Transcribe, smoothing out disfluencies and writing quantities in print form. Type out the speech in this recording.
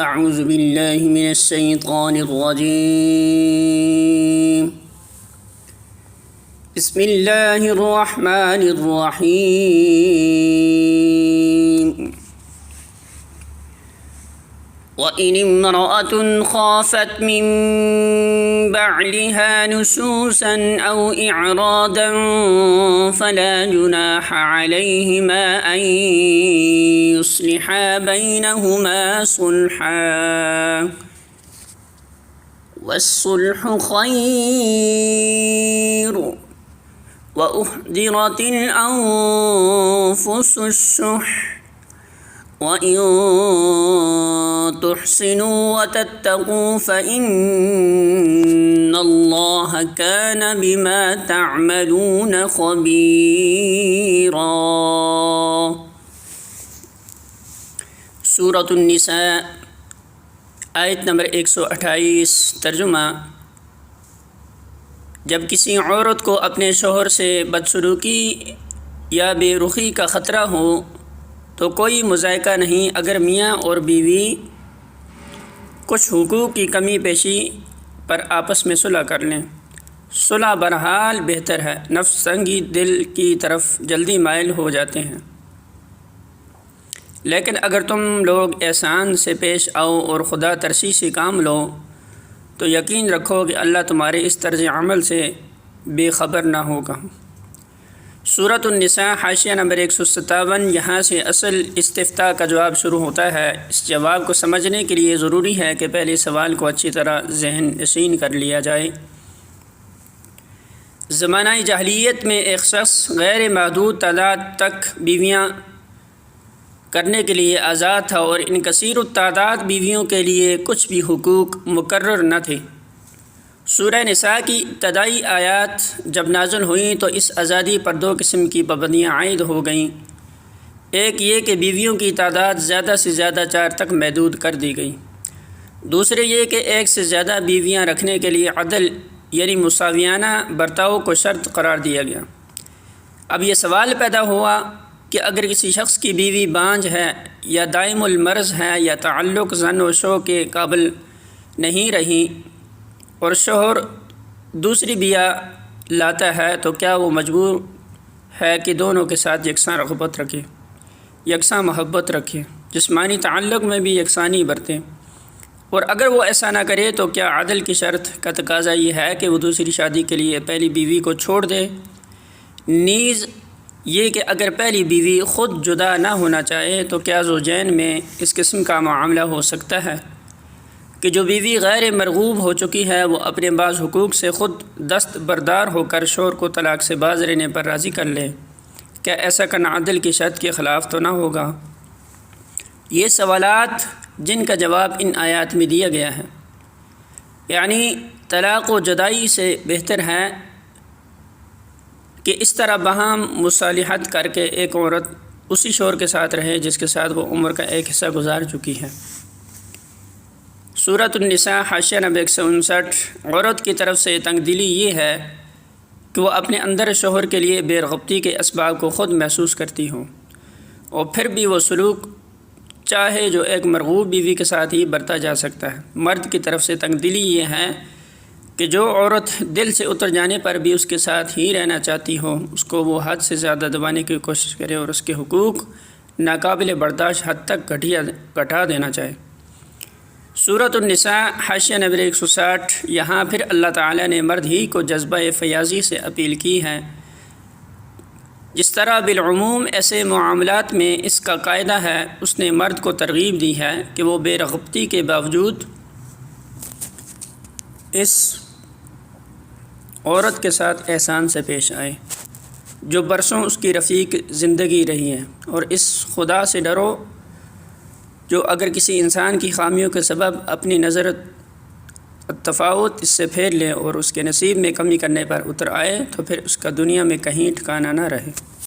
اعوذ باللہ من الشیطان الرجیم بسم اللہ الرحمن الرحیم وَإِنِ امْرَأَةٌ خَافَتْ مِنْ بَعْلِهَا نُشُوزًا أَوْ إِعْرَاضًا فَلَا جُنَاحَ عَلَيْهِمَا أَنْ يُصْلِحَا بَيْنَهُمَا صُلْحًا وَالصُّلْحُ خَيْرٌ وَأُحْضِرَتِ الْأَنفُسُ الشُّحَّ وَإِن تُحْسِنُوا وَتَتَّقُوا فَإِنَّ اللَّهَ كَانَ بِمَا تَعْمَلُونَ خَبِيرًا۔ سورۃ النساء آیت نمبر 128۔ ترجمہ: جب کسی عورت کو اپنے شوہر سے بدسلوکی یا بے رخی کا خطرہ ہو تو کوئی مضائقہ نہیں اگر میاں اور بیوی کچھ حقوق کی کمی پیشی پر آپس میں صلح کر لیں۔ صلح بہرحال بہتر ہے، نفس تنگی دل کی طرف جلدی مائل ہو جاتے ہیں، لیکن اگر تم لوگ احسان سے پیش آؤ اور خدا ترسی سے کام لو تو یقین رکھو کہ اللہ تمہارے اس طرز عمل سے بے خبر نہ ہوگا۔ سورۃ النساء حاشیہ نمبر 157۔ یہاں سے اصل استفتاء کا جواب شروع ہوتا ہے۔ اس جواب کو سمجھنے کے لیے ضروری ہے کہ پہلے سوال کو اچھی طرح ذہن نشین کر لیا جائے۔ زمانہ جاہلیت میں ایک شخص غیر محدود تعداد تک بیویاں کرنے کے لیے آزاد تھا اور ان کثیر التعداد بیویوں کے لیے کچھ بھی حقوق مقرر نہ تھے۔ سورہ نساء کی ابتدائی آیات جب نازل ہوئیں تو اس آزادی پر دو قسم کی پابندیاں عائد ہو گئیں۔ ایک یہ کہ بیویوں کی تعداد زیادہ سے زیادہ 4 تک محدود کر دی گئی۔ دوسرے یہ کہ ایک سے زیادہ بیویاں رکھنے کے لیے عدل یعنی مساویانہ برتاؤ کو شرط قرار دیا گیا۔ اب یہ سوال پیدا ہوا کہ اگر کسی شخص کی بیوی بانجھ ہے یا دائم المرض ہے یا تعلق زن و شو کے قابل نہیں رہی اور شوہر دوسری بیاہ لاتا ہے تو کیا وہ مجبور ہے کہ دونوں کے ساتھ یکساں رغبت رکھے، یکساں محبت رکھے، جسمانی تعلق میں بھی یکسانی برتے؟ اور اگر وہ ایسا نہ کرے تو کیا عدل کی شرط کا تقاضا یہ ہے کہ وہ دوسری شادی کے لیے پہلی بیوی کو چھوڑ دے؟ نیز یہ کہ اگر پہلی بیوی خود جدا نہ ہونا چاہے تو کیا زوجین میں اس قسم کا معاملہ ہو سکتا ہے کہ جو بیوی غیر مرغوب ہو چکی ہے وہ اپنے بعض حقوق سے خود دست بردار ہو کر شوہر کو طلاق سے باز رہنے پر راضی کر لے؟ کیا ایسا کرنا عدل کی شرط کے خلاف تو نہ ہوگا؟ یہ سوالات جن کا جواب ان آیات میں دیا گیا ہے، یعنی طلاق و جدائی سے بہتر ہے کہ اس طرح باہم مصالحت کر کے ایک عورت اسی شوہر کے ساتھ رہے جس کے ساتھ وہ عمر کا ایک حصہ گزار چکی ہے۔ سورۃ النساء حاشیہ نمبر 159۔ عورت کی طرف سے تنگ دلی یہ ہے کہ وہ اپنے اندر شوہر کے لیے بے رغبتی کے اسباب کو خود محسوس کرتی ہو اور پھر بھی وہ سلوک چاہے جو ایک مرغوب بیوی کے ساتھ ہی برتا جا سکتا ہے۔ مرد کی طرف سے تنگ دلی یہ ہے کہ جو عورت دل سے اتر جانے پر بھی اس کے ساتھ ہی رہنا چاہتی ہو اس کو وہ حد سے زیادہ دبانے کی کوشش کرے اور اس کے حقوق ناقابل برداشت حد تک گھٹا دینا چاہے۔ سورۃ النساء حاشیہ نمبر 160۔ یہاں پھر اللہ تعالیٰ نے مرد ہی کو جذبہ فیاضی سے اپیل کی ہے۔ جس طرح بالعموم ایسے معاملات میں اس کا قاعدہ ہے، اس نے مرد کو ترغیب دی ہے کہ وہ بے رغبتی کے باوجود اس عورت کے ساتھ احسان سے پیش آئے جو برسوں اس کی رفیق زندگی رہی ہے، اور اس خدا سے ڈرو جو اگر کسی انسان کی خامیوں کے سبب اپنی نظر التفاوت اس سے پھیر لے اور اس کے نصیب میں کمی کرنے پر اتر آئے تو پھر اس کا دنیا میں کہیں ٹھکانہ نہ رہے۔